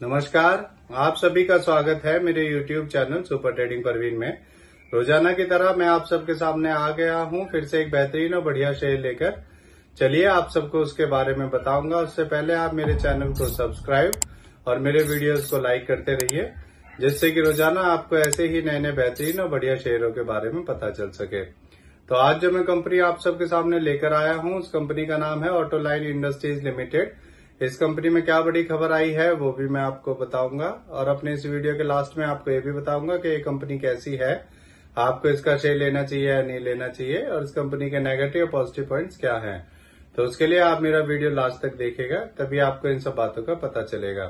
नमस्कार, आप सभी का स्वागत है मेरे YouTube channel super trading Parveen में। रोजाना की तरह मैं आप सबके सामने आ गया हूं फिर से एक बेहतरीन और बढ़िया शेयर लेकर। चलिए आप सबको उसके बारे में बताऊंगा। उससे पहले आप मेरे चैनल को सब्सक्राइब और मेरे वीडियोस को लाइक करते रहिए, जिससे कि रोजाना आपको ऐसे ही नए नए बेहतरीन और बढ़िया शेयरों के बारे में पता चल सके। तो आज जो मैं कंपनी आप सबके सामने लेकर आया हूं, उस कंपनी का नाम है ऑटोलाइन इंडस्ट्रीज लिमिटेड। इस कंपनी में क्या बड़ी खबर आई है वो भी मैं आपको बताऊंगा, और अपने इस वीडियो के लास्ट में आपको ये भी बताऊंगा कि ये कंपनी कैसी है, आपको इसका शेयर लेना चाहिए या नहीं लेना चाहिए, और इस कंपनी के नेगेटिव और पॉजिटिव पॉइंट्स क्या हैं। तो उसके लिए आप मेरा वीडियो लास्ट तक देखिएगा, तभी आपको इन सब बातों का पता चलेगा।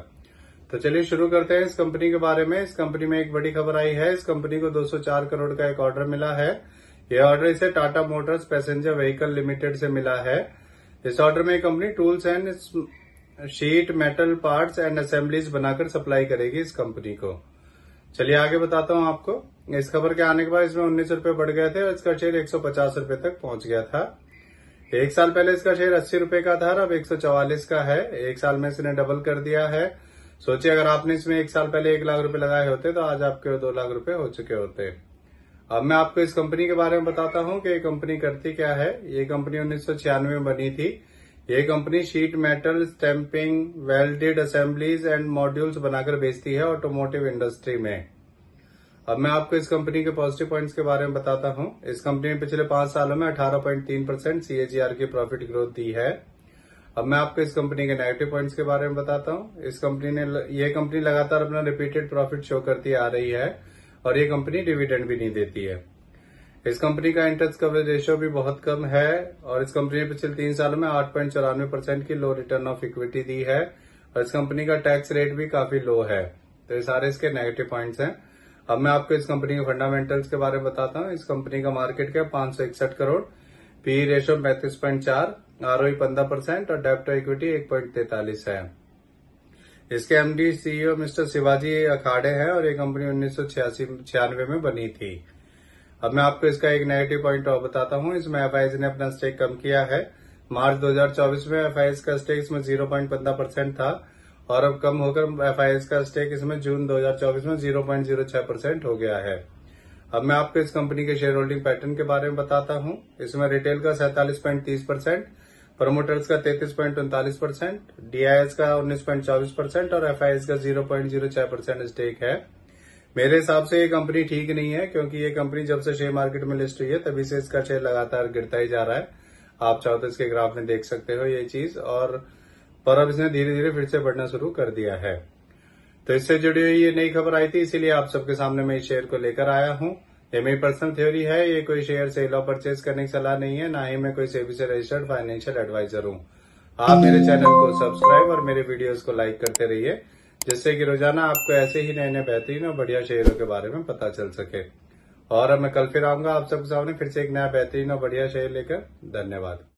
तो चलिए शुरू करते हैं इस कंपनी के बारे में। इस कंपनी में एक बड़ी खबर आई है। इस कंपनी को 204 करोड़ का एक ऑर्डर मिला है। यह ऑर्डर इसे Tata Motors passenger vehicle limited से मिला है। इस ऑर्डर में company tools and sheet metal parts and assemblies बनाकर सप्लाई करेगी इस कंपनी को। चलिए आगे बताता हूं आपको। इस खबर के आने के बाद इसमें 19 रुपए बढ़ गए थे और इसका शेयर 150 रुपए तक पहुंच गया था। एक साल पहले इसका शेयर 80 रुपए का था, अब 144 का है। एक साल में इसने डबल कर दिया है। सोचिए अगर आपने इसमें एक साल पहले 1 लाख रुपए लगाए होते तो आज आपके 2 लाख रुपए हो चुके होते। अब मैं आपको इस कंपनी के बारे में बताता हूं कि ये कंपनी करती क्या है। ये कंपनी 1996 में बनी थी। ये company sheet metal, stamping, welded assemblies and modules बनाकर बेचती है ऑटोमोटिव इंडस्ट्री में। अब मैं आपको इस कंपनी के पॉजिटिव पॉइंट्स के बारे में बताता हूं। इस कंपनी ने पिछले 5 सालों में 18.3% CAGR की प्रॉफिट ग्रोथ दी है। अब मैं आपको इस कंपनी के नेगेटिव पॉइंट्स के बारे में बताता हूं। ये कंपनी लगातार अपना रिपीटेड प्रॉफिट शो करती आ रही है और ये कंपनी डिविडेंड भी नहीं देती है। इस कंपनी का इंटरेस्ट कवरेज रेशियो भी बहुत कम है और इस कंपनी ने पिछले 3 सालों में 8.94% की लो रिटर्न ऑफ इक्विटी दी है और इस कंपनी का टैक्स रेट भी काफी लो है। तो ये सारे इसके नेगेटिव पॉइंट्स हैं। अब मैं आपको इस कंपनी के फंडामेंटल्स के बारे में बताता हूँ। इस कंपनी का market cap 561 crore, P ratio 35.4, ROE 15% और डेब्ट टू इक्विटी 1.43 है। इसके एमडी CEO मिस्टर शिवाजी अखाड़े हैं और ये कंपनी 1996 में बनी थी। अब मैं आपको इसका एक नेगेटिव पॉइंट और बताता हूं। इसमें एफआईएस ने अपना स्टेक कम किया है। मार्च 2024 में एफआईएस का स्टेक इसमें 0.15% था और अब कम होकर एफआईएस का स्टेक इसमें जून 2024 में 0.06% हो गया है। अब मैं आपको इस कंपनी के शेयर होल्डिंग पैटर्न के बारे में बताता हूं। इसमें रिटेल का 47.30%, प्रोमोटर्स का 33.39%, डीआईएस का 19.24% और एफआईएस का 0.06% स्टेक है। मेरे हिसाब से ये कंपनी ठीक नहीं है, क्योंकि ये कंपनी जब से शेयर मार्केट में लिस्ट हुई है तभी से इसका शेयर लगातार गिरता ही जा रहा है। आप चाहो तो इसके ग्राफ में देख सकते हो ये चीज, और पर अब इसने धीरे धीरे फिर से बढ़ना शुरू कर दिया है। तो इससे जुड़ी हुई ये नई खबर आई थी, इसीलिए आप सबके सामने मैं इस शेयर को लेकर आया हूँ। ये मेरी पर्सनल थ्योरी है। ये कोई शेयर सेल और परचेज करने की सलाह नहीं है, ना ही मैं कोई सेबी से रजिस्टर्ड फाइनेंशियल एडवाइजर हूँ। आप मेरे चैनल को सब्सक्राइब और मेरे वीडियोज को लाइक करते रहिए, जिससे कि रोजाना आपको ऐसे ही नए नए बेहतरीन और बढ़िया शेयरों के बारे में पता चल सके। और अब मैं कल फिर आऊंगा आप सबके सामने फिर से एक नया बेहतरीन और बढ़िया शेयर लेकर। धन्यवाद।